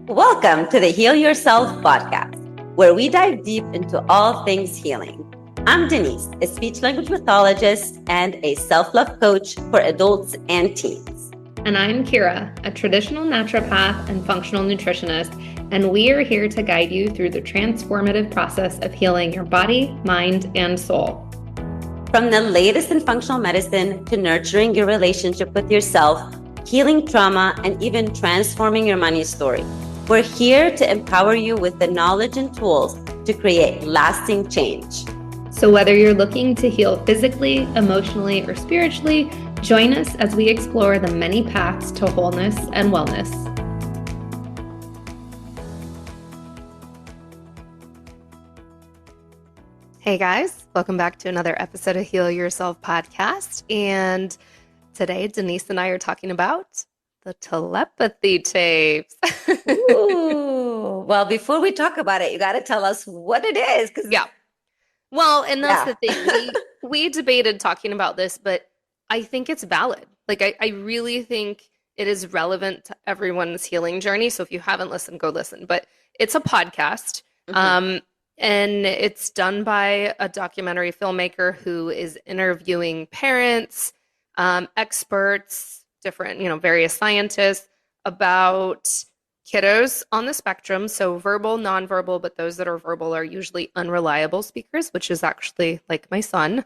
Welcome to the Heal Yourself podcast, where we dive deep into all things healing. I'm Denise, a speech language pathologist and a self-love coach for adults and teens. And I'm Kira, a traditional naturopath and functional nutritionist, and we are here to guide you through the transformative process of healing your body, mind, and soul. From the latest in functional medicine to nurturing your relationship with yourself, healing trauma, and even transforming your money story, we're here to empower you with the knowledge and tools to create lasting change. So whether you're looking to heal physically, emotionally, or spiritually, join us as we explore the many paths to wholeness and wellness. Hey guys, welcome back to another episode of Heal Yourself podcast. And today, Denise and I are talking about the telepathy tapes. Ooh. Well, before we talk about it, you got to tell us what it is. Yeah. Well, and that's the thing. We debated talking about this, but I think it's valid. Like, I really think it is relevant to everyone's healing journey. So if you haven't listened, go listen. But it's a podcast. Mm-hmm. And it's done by a documentary filmmaker who is interviewing parents, experts, different, various scientists about kiddos on the spectrum. So verbal, nonverbal, but those that are verbal are usually unreliable speakers, which is actually like my son,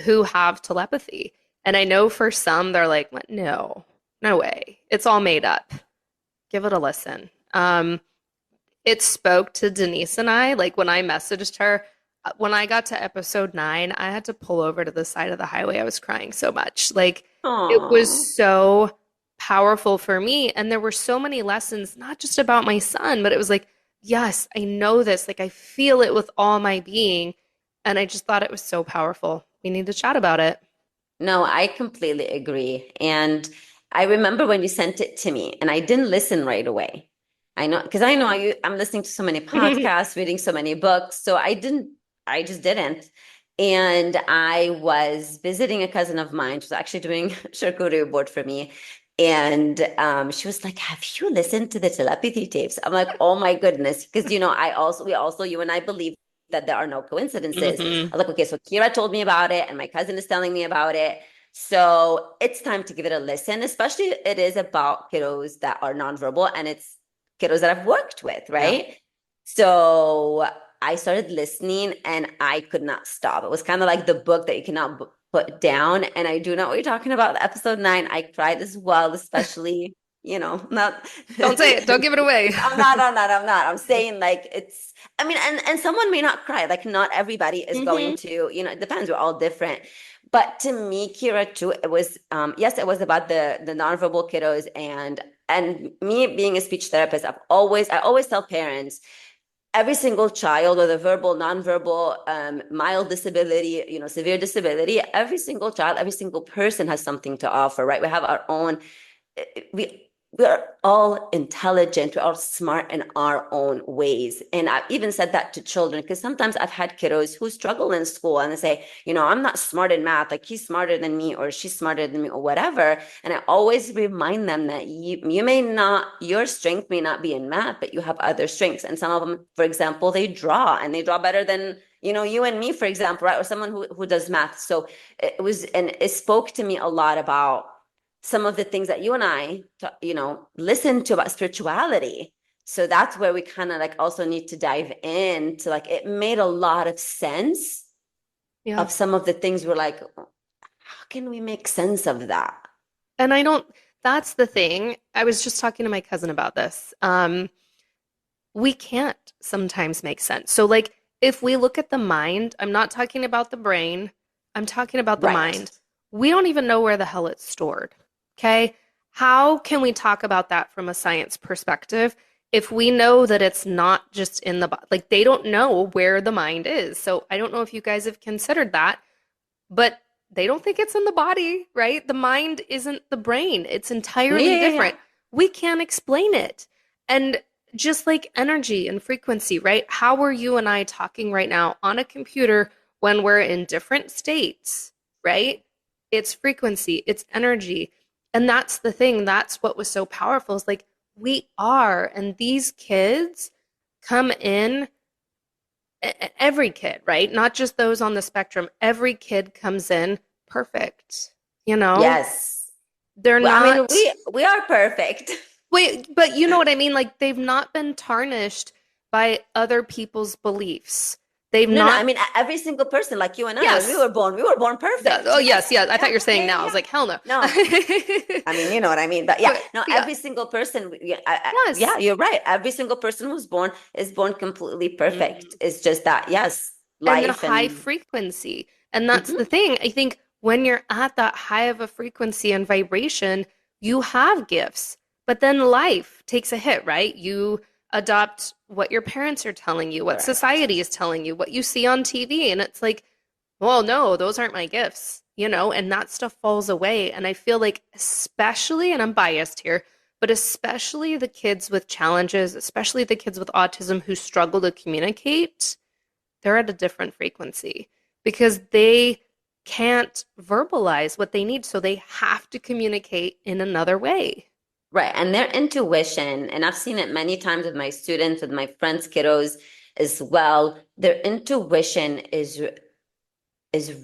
who have telepathy. And I know for some, they're like, no way. It's all made up. Give it a listen. It spoke to Denise and I, like when I messaged her, when I got to episode 9, I had to pull over to the side of the highway. I was crying so much. Like, aww. It was so powerful for me. And there were so many lessons, not just about my son, but it was like, yes, I know this. Like, I feel it with all my being. And I just thought it was so powerful. We need to chat about it. No, I completely agree. And I remember when you sent it to me and I didn't listen right away. I know, because I'm listening to so many podcasts, reading so many books. So I just didn't. And I was visiting a cousin of mine. She was actually doing charcuterie board for me. And she was like, have you listened to the telepathy tapes? I'm like, oh my goodness. Because, you and I believe that there are no coincidences. Mm-hmm. I'm like, okay, so Kira told me about it and my cousin is telling me about it. So it's time to give it a listen, especially it is about kiddos that are nonverbal and it's kiddos that I've worked with, right? Yeah. So I started listening and I could not stop. It was kind of like the book that you cannot put down. And I do know what you're talking about. Episode 9, I cried as well, especially, not. Don't say it. Don't give it away. I'm not. I'm saying like and someone may not cry. Like not everybody is mm-hmm. going to, it depends. We're all different. But to me, Kira, too, it was, yes, it was about the nonverbal kiddos and me being a speech therapist. I always tell parents, every single child, whether verbal, nonverbal, mild disability, severe disability, every single child, every single person has something to offer, right? We have our own, we're all intelligent, we're all smart in our own ways. And I've even said that to children, because sometimes I've had kiddos who struggle in school and they say, I'm not smart in math, like he's smarter than me or she's smarter than me or whatever. And I always remind them that your strength may not be in math, but you have other strengths. And some of them, for example, they draw better than, you and me, for example, right? Or someone who does math. So it spoke to me a lot about some of the things that you and I, listen to about spirituality. So that's where we kind of like also need to dive into, like, it made a lot of sense of some of the things we're like, how can we make sense of that? And that's the thing. I was just talking to my cousin about this. We can't sometimes make sense. So like, if we look at the mind, I'm not talking about the brain. I'm talking about the mind. We don't even know where the hell it's stored. Okay, how can we talk about that from a science perspective if we know that it's not just in the body? Like, they don't know where the mind is. So I don't know if you guys have considered that, but they don't think it's in the body, right? The mind isn't the brain. It's entirely different. We can't explain it. And just like energy and frequency, right? How are you and I talking right now on a computer when we're in different states, right? It's frequency, it's energy. And that's the thing. That's what was so powerful, is like, We are. And these kids come in, every kid, right? Not just those on the spectrum. Every kid comes in perfect, you know? Yes. They're Well, I mean, not, we are perfect. wait, but you know what I mean? Like they've not been tarnished by other people's beliefs. They've No, no, I not, mean every single person, like you and I, when yes. we were born Oh, perfect. yes, Yes. yes. I Yeah, thought you were yeah, saying yeah, now. I was yeah. like, hell no. No. I mean, you know what I mean. But yeah, But no, yeah, every single person, yeah, yeah, yes. you're right. Every single person who's born is born completely perfect. Mhm. It's just that, yes, And the life high and frequency. And that's the Mhm. thing. I think when you're at that high of a frequency and vibration, you have gifts. But then life takes a hit, right? You adopt what your parents are telling you, what Correct. society is telling you, what you see on TV. And it's like, well, no, those aren't my gifts, you know, and that stuff falls away. And I feel like, especially, and I'm biased here, but especially the kids with challenges, especially the kids with autism who struggle to communicate, they're at a different frequency because they can't verbalize what they need. So they have to communicate in another way. Right. And their intuition, and I've seen it many times with my students, with my friends' kiddos as well. Their intuition is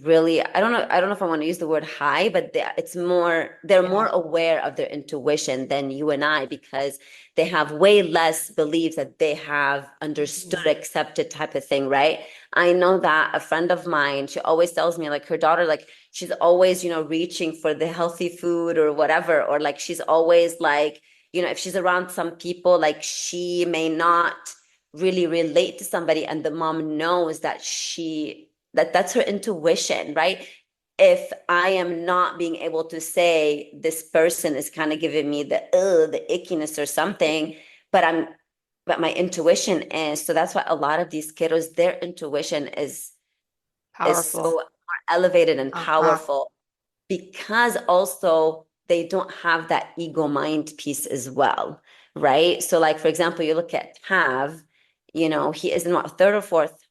really, I don't know if I want to use the word high, but it's more, they're more Yeah. aware of their intuition than you and I, because they have way less beliefs that they have understood, Mhm. accepted type of thing, right? I know that a friend of mine, she always tells me like her daughter, like she's always, reaching for the healthy food or whatever, or like she's always like, if she's around some people, like she may not really relate to somebody, and the mom knows that that's her intuition, right? If I am not being able to say this person is kind of giving me the ickiness or something, but but my intuition is, so that's why a lot of these kiddos, their intuition is so Powerful. more elevated and Uh-huh. powerful, because also they don't have that ego mind piece as well, right? So like for example, you look at Tav, he is in what, third or fourth?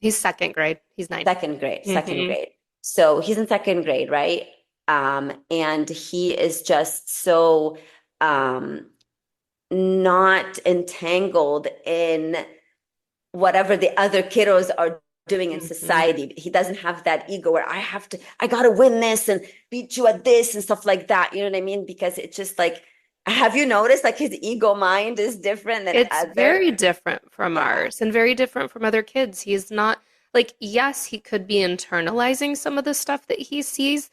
He's second grade. He's 9. Second grade, second Hmm. grade. So he's in second grade, right? And he is just so um not entangled in whatever the other kiddos are doing in Hmm. society. He doesn't have that ego where I gotta win this and beat you at this and stuff like that. You know what I mean? Because it's just like, have you noticed like his ego mind is different than It's other? very different from Yeah. ours and very different from other kids. He's not like, yes, he could be internalizing some of the stuff that he sees,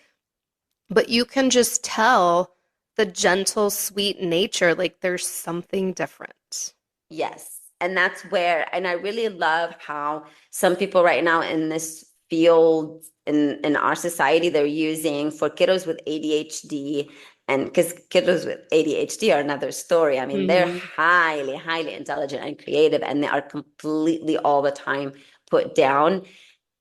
but you can just tell the gentle, sweet nature. Like there's something different. Yes. And that's where, and I really love how some people right now in this field in our society, they're using for kiddos with ADHD, and because kiddos with ADHD are another story. I mean, they're Hmm. highly, highly intelligent and creative, and they are completely all the time put down.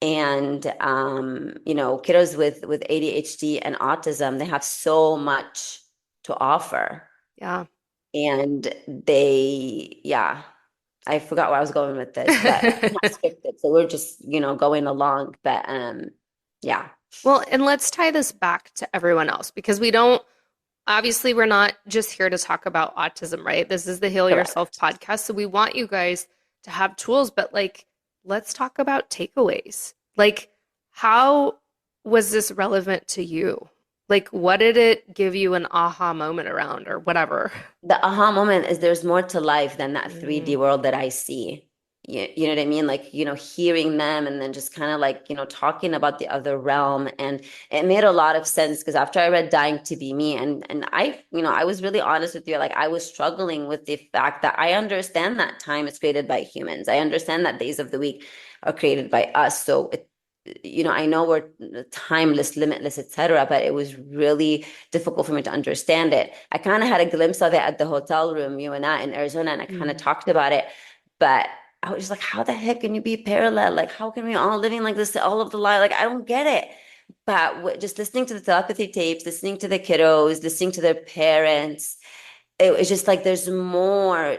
And kiddos with ADHD and autism, they have so much to offer. Yeah. And yeah, I forgot where I was going with this, but it's not scripted. So we're just, going along. But yeah, Well, and let's tie this back to everyone else because we don't, obviously, we're not just here to talk about autism, right? This is the Heal Yourself correct. podcast. So we want you guys to have tools, but like, let's talk about takeaways. Like, how was this relevant to you? Like, what did it give you an aha moment around or whatever? The aha moment is there's more to life than that 3D Mm, world that I see. You know what I mean? Like, hearing them and then just kind of like, talking about the other realm. And it made a lot of sense because after I read Dying to Be Me, and I was really honest with you, like I was struggling with the fact that I understand that time is created by humans. I understand that days of the week are created by us. So I know we're timeless, limitless, etc., but it was really difficult for me to understand it. I kind of had a glimpse of it at the hotel room, you and I in Arizona, and I kind of mm. talked about it, but I was just like, how the heck can you be parallel? Like, how can we all living like this all of the life? Like, I don't get it. But just listening to the telepathy tapes, listening to the kiddos, listening to their parents, it was just like there's more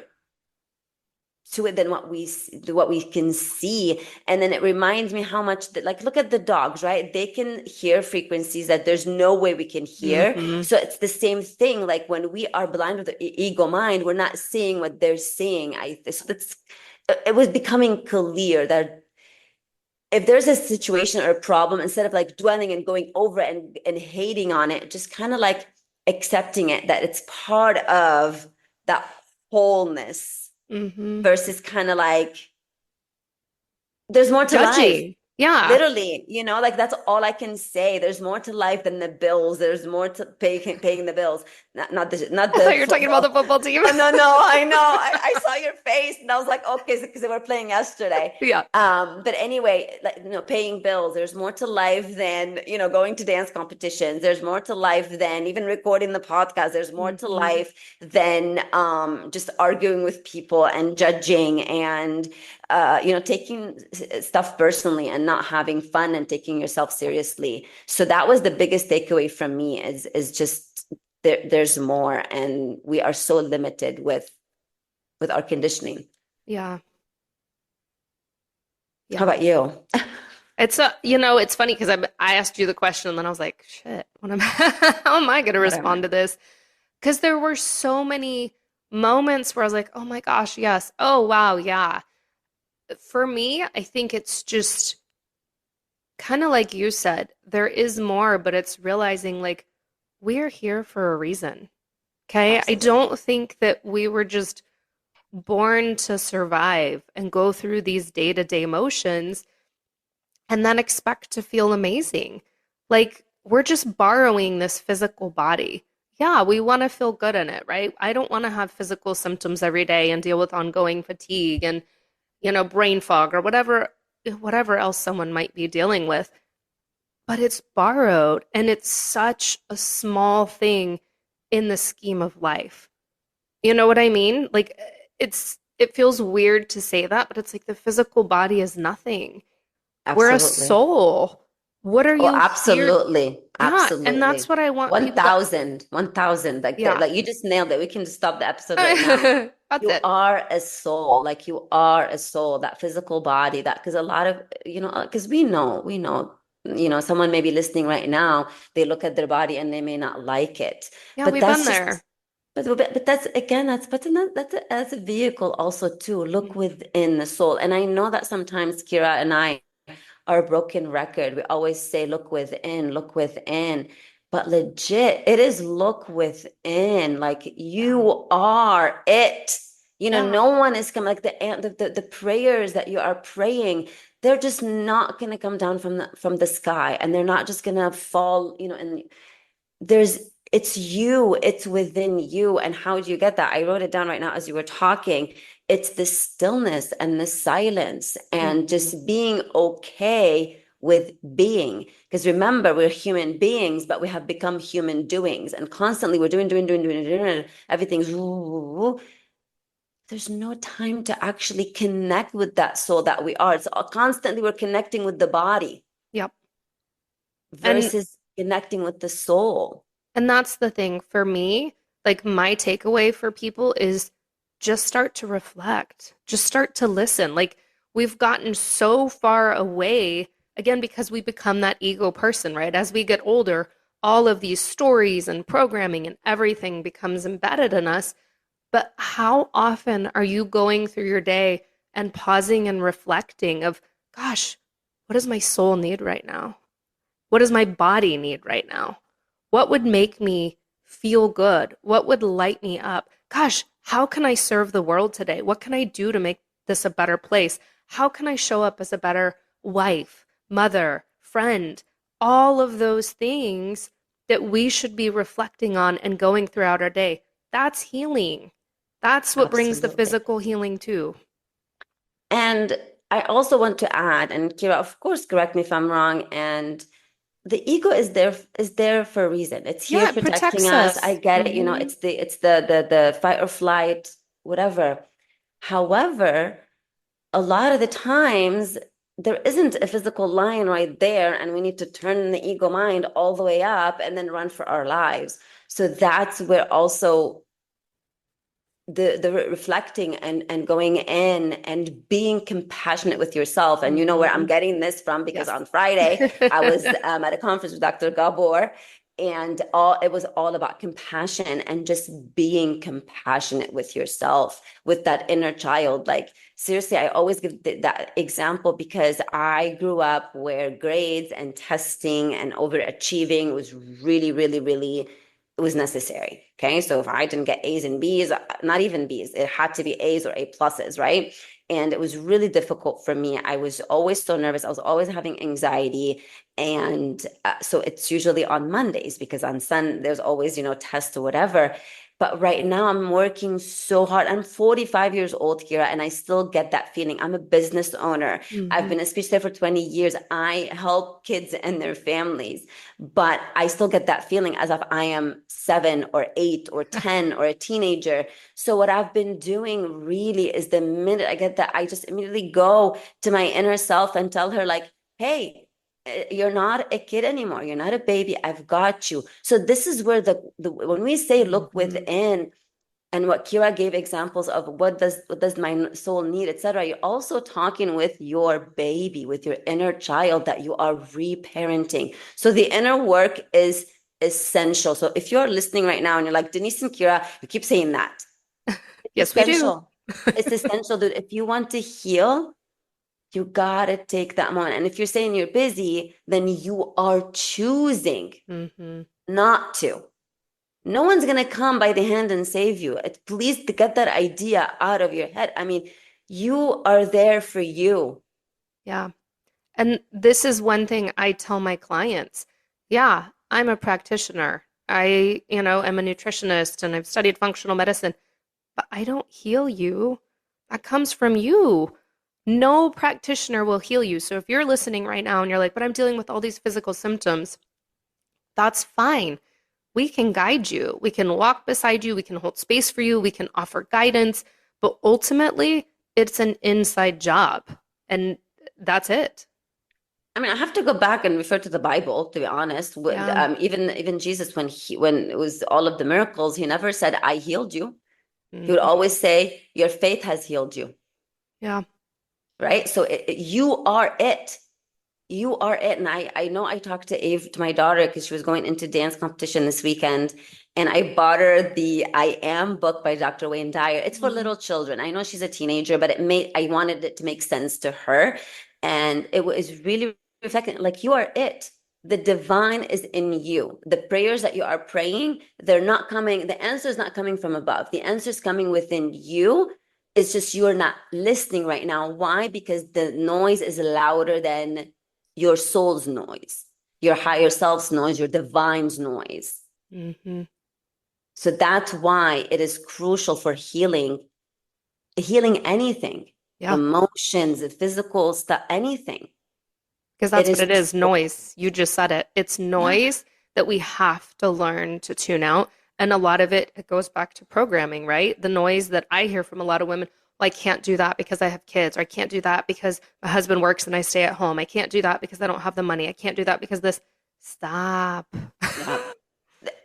to it than what we can see. And then it reminds me how much that, like, look at the dogs, right? They can hear frequencies that there's no way we can hear. Mm-hmm. So it's the same thing. Like when we are blind with the ego mind, we're not seeing what they're seeing. So that's it was becoming clear that if there's a situation or a problem, instead of like dwelling and going over and hating on it, just kind of like accepting it that it's part of that wholeness Mm-hmm. versus kind of like there's more to life. Judgy. Yeah. Literally, like that's all I can say. There's more to life than the bills. There's more to paying the bills. Not I the thought you were talking about football. the football team. Oh, no, no, I know. I saw your face and I was like, okay, because they were playing yesterday. Yeah. But anyway, like, paying bills. There's more to life than, going to dance competitions. There's more to life than even recording the podcast. There's more to Mm-hmm. life than just arguing with people and judging and taking stuff personally and not having fun and taking yourself seriously. So that was the biggest takeaway from me is just there's more, and we are so limited with our conditioning. Yeah. How Yeah. about you? It's funny because I asked you the question and then I was like, shit, how am I going to respond Whatever. to this? Because there were so many moments where I was like, oh my gosh, yes. Oh, wow, yeah. For me, I think it's just kind of like you said, there is more, but it's realizing like we're here for a reason. Okay. I Absolutely. don't think that we were just born to survive and go through these day-to-day motions and then expect to feel amazing. Like we're just borrowing this physical body. Yeah, we want to feel good in it, right? I don't want to have physical symptoms every day and deal with ongoing fatigue and, brain fog or whatever else someone might be dealing with. But it's borrowed and it's such a small thing in the scheme of life. You know what I mean? Like it feels weird to say that, but it's like the physical body is nothing. We're a Absolutely. soul. What are Oh, you here? absolutely. Yeah, and that's Absolutely. what I want people to 1,000, 1,000. Like yeah. like you just nailed it. We can just stop the episode right now. That's You it. are a soul. Like you are a soul, that physical body, that because a lot of, because we know, someone may be listening right now, they look at their body and they may not like it. Yeah, But we've been that's there. just but that's again, that's a vehicle also to look Mhm. within the soul. And I know that sometimes Kira and I are a broken record. We always say, look within, look within. But legit, it is look within. Like Yeah. you are it. Yeah. No one is coming, like the prayers that you are praying, they're just not gonna come down from the sky, and they're not just gonna fall, and there's it's you, it's within you. And how do you get that? I wrote it down right now as you were talking. It's the stillness and the silence and Mhm. just being okay with being, because remember, we're human beings, but we have become human doings, and constantly we're doing everything's there's no time to actually connect with that soul that we are. It's constantly we're connecting with the body Yep. And versus connecting with the soul. And that's the thing for me, like my takeaway for people is just start to reflect, just start to listen. Like we've gotten so far away, again, because we become that ego person, right? As we get older, all of these stories and programming and everything becomes embedded in us. But how often are you going through your day and pausing and reflecting of, gosh, what does my soul need right now? What does my body need right now? What would make me feel good? What would light me up? Gosh, how can I serve the world today? What can I do to make this a better place? How can I show up as a better wife, mother, friend? All of those things that we should be reflecting on and going throughout our day. That's healing. That's what brings the Absolutely. physical healing too. And I also want to add, and Kira, of course, correct me if I'm wrong, and the ego is there for a reason. It's here Yeah, it protecting protects us. I us. get it, Hmm. it's the fight or flight, whatever. However, a lot of the times there isn't a physical line right there, and we need to turn the ego mind all the way up and then run for our lives. So that's where also the reflecting and going in and being compassionate with yourself. And you know where I'm Mhm. getting this from, because Yes. on Friday I was at a conference with Dr. Gabor, and it was all about compassion and just being compassionate with yourself, with that inner child. Like, seriously, I always give that example because I grew up where grades and testing and overachieving was really, really, really, it was necessary. Okay. So if I didn't get A's and B's, not even B's, it had to be A's or A pluses, right? And it was really difficult for me. I was always so nervous. I was always having anxiety. And so it's usually on Mondays, because on Sunday there's always, tests or whatever. But right now I'm working so hard. I'm 45 years old, Kira, and I still get that feeling. I'm a business owner. I've Mhm. been a speech therapist for 20 years. I help kids and their families, but I still get that feeling as if I am 7 or 8 or 10 or a teenager. So what I've been doing really is, the minute I get that, I just immediately go to my inner self and tell her, like, hey, you're not a kid anymore. You're not a baby. I've got you. So this is where the when we say look Mhm. within, and what Kira gave examples of, what does my soul need, etc. You're also talking with your baby, with your inner child that you are reparenting. So the inner work is essential. So if you're listening right now and you're like, Denise and Kira, you keep saying that. It's Yes, we do. essential. It's essential, dude. If you want to heal, you gotta take that moment. And if you're saying you're busy, then you are choosing Mhm. not to. No one's gonna come by the hand and save you. Please get that idea out of your head. I mean, you are there for you. Yeah. And this is one thing I tell my clients. Yeah, I'm a practitioner. Am a nutritionist and I've studied functional medicine, but I don't heal you. That comes from you. No practitioner will heal you. So if you're listening right now and you're like, but I'm dealing with all these physical symptoms, that's fine. We can guide you. We can walk beside you. We can hold space for you. We can offer guidance. But ultimately, it's an inside job. And that's it. I mean, I have to go back and refer to the Bible, to be honest. Yeah. Even Jesus, when it was all of the miracles, he never said, "I healed you." He would Hmm. always say, "Your faith has healed you." Yeah. Right? So you are it. You are it. And I know I talked to my daughter, because she was going into dance competition this weekend. And I bought her the I Am book by Dr. Wayne Dyer. It's for Mhm. little children. I know she's a teenager, but I wanted it to make sense to her. And it was really reflecting, like, you are it. The divine is in you. The prayers that you are praying, they're not coming, the answer is not coming from above. The answer is coming within you. It's just you're not listening right now. Why? Because the noise is louder than your soul's noise, your higher self's noise, your divine's noise. Mhm. So that's why it is crucial for healing anything, Yeah. emotions, physical stuff, anything. Because It that's what is it is, so, noise. You just said it. It's yeah. noise that we have to learn to tune out. And a lot of it goes back to programming, right? The noise that I hear from a lot of women, well, I can't do that because I have kids, or I can't do that because my husband works and I stay at home. I can't do that because I don't have the money. I can't do that because this. Stop. Yeah.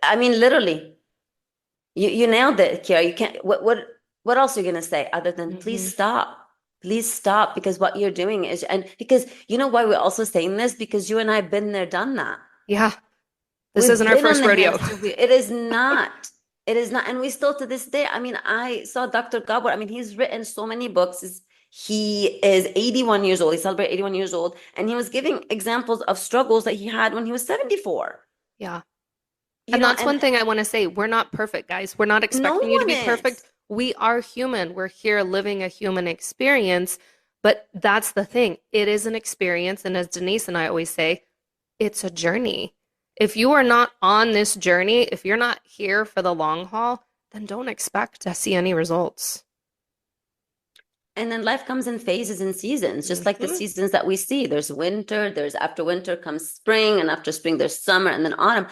I mean, literally, you nailed it, Kiara. You can't, what else are you gonna say other than please Hmm. stop? Please stop, because what you're doing is, and because you know why we're also saying this, because you and I have been there, done that. Yeah, this We've isn't our been on first the rodeo. hamster wheel. It is not. It is not. And we still, to this day, I mean, I saw Dr. Gabor. I mean, he's written so many books. He is 81 years old. He celebrated 81 years old. And he was giving examples of struggles that he had when he was 74. Yeah. You And know, that's and one thing I want to say. We're not perfect, guys. We're not no expecting you to one be perfect. is. We are human. We're here living a human experience. But that's the thing. It is an experience. And as Denise and I always say, it's a journey. If you are not on this journey, if you're not here for the long haul, then don't expect to see any results. And then life comes in phases and seasons, just like the Hmm. seasons that we see. There's winter, there's after winter comes spring, and after spring there's summer, and then autumn.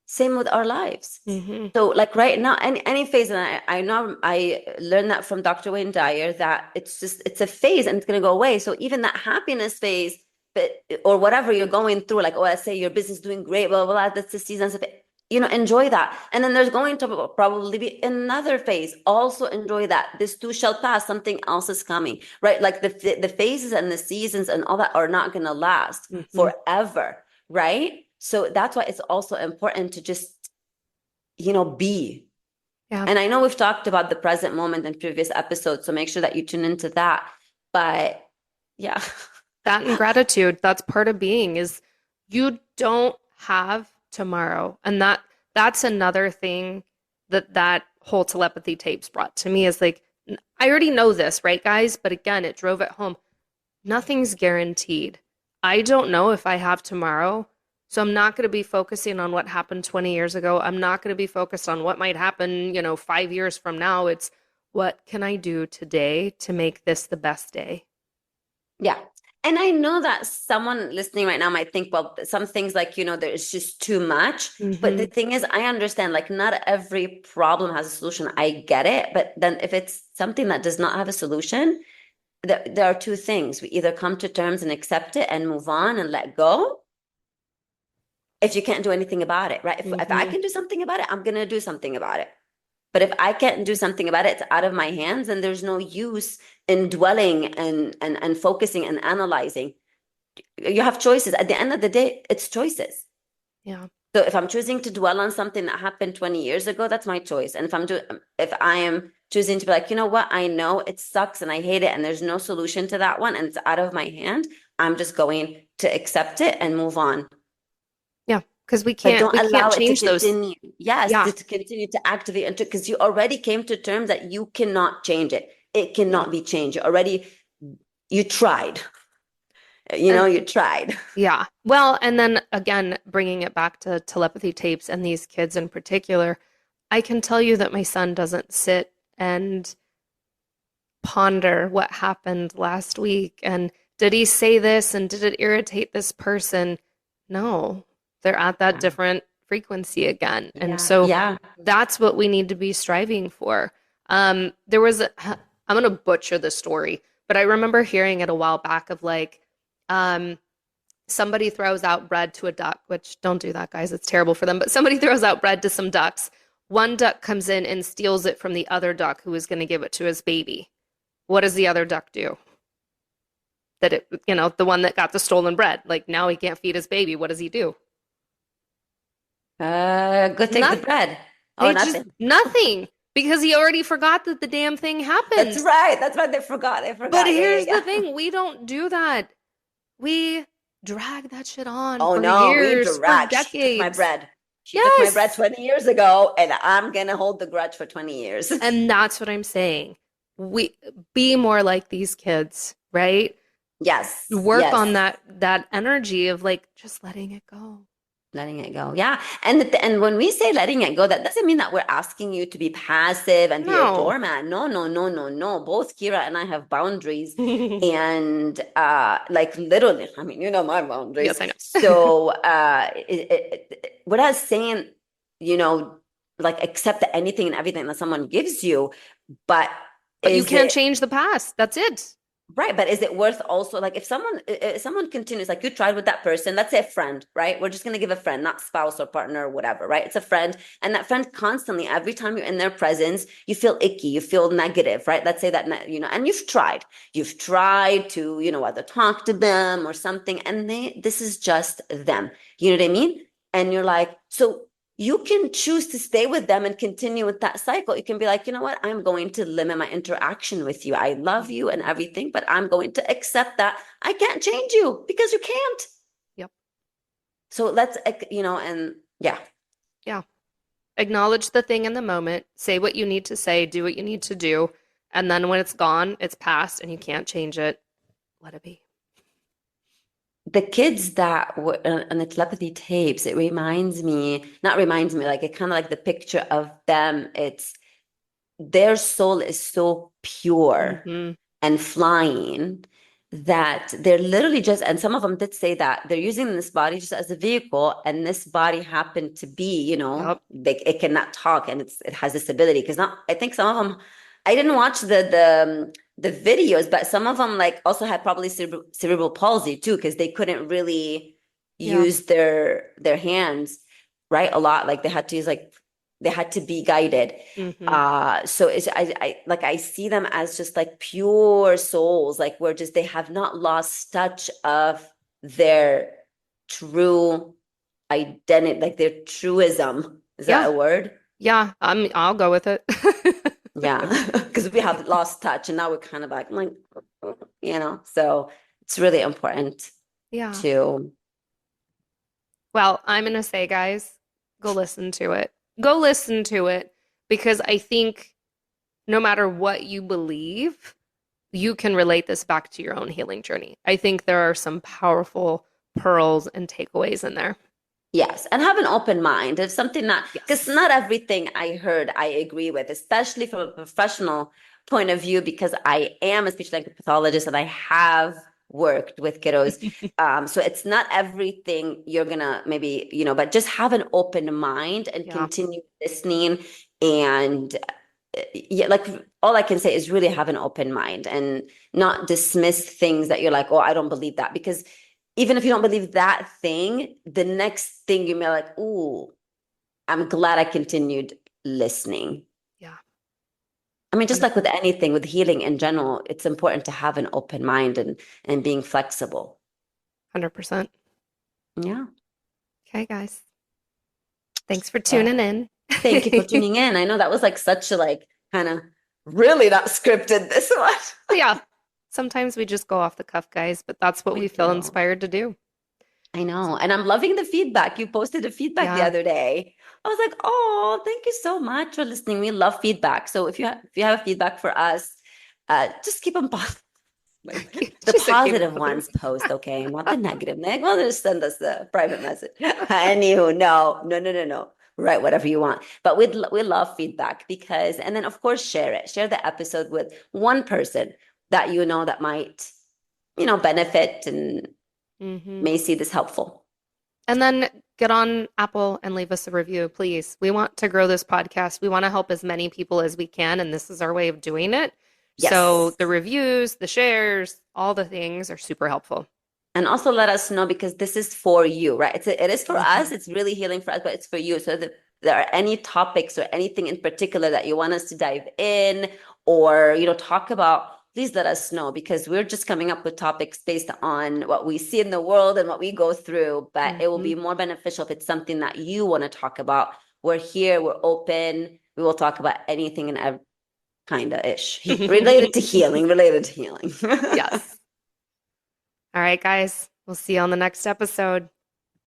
Same with our lives. Hmm. So like right now, any phase, and I know I learned that from Dr. Wayne Dyer, that it's a phase and it's gonna go away. So even that happiness phase, but or whatever you're going through, like, oh, let's say your business is doing great, blah blah blah, that's the season of it. enjoy that. And then there's going to probably be another phase. Also enjoy that. This too shall pass. Something else is coming, right? Like the phases and the seasons and all that are not going to last Hmm. forever, right? So that's why it's also important to just, be. Yeah. And I know we've talked about the present moment in previous episodes, so make sure that you tune into that. But yeah. That and gratitude, that's part of being is you don't have tomorrow. And that's another thing that whole telepathy tapes brought to me is like I already know this, right, guys? But again, it drove it home. Nothing's guaranteed. I don't know if I have tomorrow. So I'm not going to be focusing on what happened 20 years ago. I'm not going to be focused on what might happen, 5 years from now. It's what can I do today to make this the best day? Yeah. And I know that someone listening right now might think, well, some things like, there's just too much. But the Hmm. thing is, I understand like not every problem has a solution. I get it. But then if it's something that does not have a solution, there are two things. We either come to terms and accept it and move on and let go. If you can't do anything about it, right? If I Hmm. can do something about it, I'm going to do something about it. But if I can't do something about it, it's out of my hands, and there's no use in dwelling and focusing and analyzing. You have choices. At the end of the day, it's choices. Yeah. So if I'm choosing to dwell on something that happened 20 years ago, that's my choice. And if I am choosing to be like, you know what, I know it sucks and I hate it and there's no solution to that one and it's out of my hand, I'm just going to accept it and move on. Yeah, because we But can't don't we can't allow it to change those. continue. Yes, Yeah, to continue to activate and because you already came to terms that you cannot change it. It yeah. cannot be changed. You tried. And You tried. yeah. Well, and then again, bringing it back to telepathy tapes and these kids in particular, I can tell you that my son doesn't sit and ponder what happened last week and did he say this and did it irritate this person? No, they're at that different frequency again. And Yeah. so Yeah. that's what we need to be striving for. There was I'm gonna butcher the story, but I remember hearing it a while back of like, um, somebody throws out bread to a duck, which don't do that, guys. It's terrible for them. But somebody throws out bread to some ducks. One duck comes in and steals it from the other duck who was going to give it to his baby. What does the other duck do? The one that got the stolen bread, like now he can't feed his baby. What does he do? Go take the Nothing. bread. Oh, They just nothing. nothing because he already forgot that the damn thing That's happened. right. That's right. They forgot. They But forgot. Yeah, yeah, here's the yeah. thing, we don't do that. We drag that shit on Oh for no, we years, for drag. She took my decades. bread. She took my bread Yes. 20 years ago, and I'm gonna hold the grudge for 20 years. And that's what I'm saying. We be more like these kids, right? Yes, Work yes. on that energy of like just letting it go. Letting it go. Yeah. And when we say letting it go, that doesn't mean that we're asking you to be passive and be a No. doormat. No, no, no, no, no. Both Kira and I have boundaries and like literally, I mean, my boundaries. Yes, I know. So what I was saying, you know, like accept anything and everything that someone gives you, but But you is can't it change the past. That's it. right, but is it worth also like if someone continues like you tried with that person, let's say a friend, right? We're just gonna give a friend, not spouse or partner or whatever, right? It's a friend, and that friend constantly, every time you're in their presence, you feel icky, you feel negative, right? Let's say that and you've tried to either talk to them or something, and this is just them, you know what I mean? And you're like, so you can choose to stay with them and continue with that cycle. You can be like, you know what? I'm going to limit my interaction with you. I love you and everything, but I'm going to accept that I can't change you because you can't. Yep. So and yeah, Yeah. Acknowledge the thing in the moment, say what you need to say, do what you need to do, and then when it's gone, it's past and you can't change it, let it be. the kids that were on the telepathy tapes, it not reminds me, like it kind of like the picture of them. It's their soul is so pure Hmm. and flying that they're literally just, and some of them did say that they're using this body just as a vehicle, and this body happened to be, Yep. it cannot talk and it has this ability. Because not, I think some of them, I didn't watch the videos, but some of them like also had probably cerebral palsy too, because they couldn't really Yeah. use their hands. right? A lot. Like they had to use like they had to be guided. Hmm. So it's I like I see them as just like pure souls, like where just they have not lost touch of their true identity, like their truism. Is that Yeah. a word? Yeah. I'll go with it. Yeah, because we have lost touch and now we're kind of like, so it's really important Yeah. to, Well, I'm gonna say, guys, go listen to it. Go listen to it because I think no matter what you believe, you can relate this back to your own healing journey. I think there are some powerful pearls and takeaways in there. yes, and have an open mind. If something not, because Yes. not everything I heard I agree with, especially from a professional point of view, because I am a speech language pathologist and I have worked with kiddos. So it's not everything you're gonna maybe, but just have an open mind and Yeah. continue listening. And yeah, like all I can say is really have an open mind and not dismiss things that you're like, oh, I don't believe that. Because even if you don't believe that thing, the next thing you may like, ooh, I'm glad I continued listening. Yeah. I mean, just like with 100%. anything, with healing in general, it's important to have an open mind and being flexible. 100%. Yeah. Okay, guys. Thanks for Well, tuning in. thank you for tuning in. I know that was like such a like kind of really not scripted this one. Yeah. Sometimes we just go off the cuff, guys, but that's what We we feel do. inspired to do. I know. And I'm loving the feedback. You posted a feedback the Yeah. other day. I was like, oh, thank you so much for listening. We love feedback. So if you have feedback for us, just keep them the She said keep positive up with her. ones post, okay? Not the negative. Well, just send us the private message. Anywho, no, no, no, no, no. Write whatever you want. But we love feedback because, and then of course share it. Share the episode with one person that you know that might, benefit and Hmm. may see this helpful. And then get on Apple and leave us a review, please. We want to grow this podcast. We want to help as many people as we can, and this is our way of doing it. So Yes. the reviews, the shares, all the things are super helpful. And also let us know because this is for you, right? It is for us. Hmm. It's really healing for us, but it's for you. So if there are any topics or anything in particular that you want us to dive in or, talk about, please let us know because we're just coming up with topics based on what we see in the world and what we go through. But it will Hmm. be more beneficial if it's something that you want to talk about. We're here, we're open. We will talk about anything and every kind of ish related to healing, related to healing. Yes. All right, guys. We'll see you on the next episode.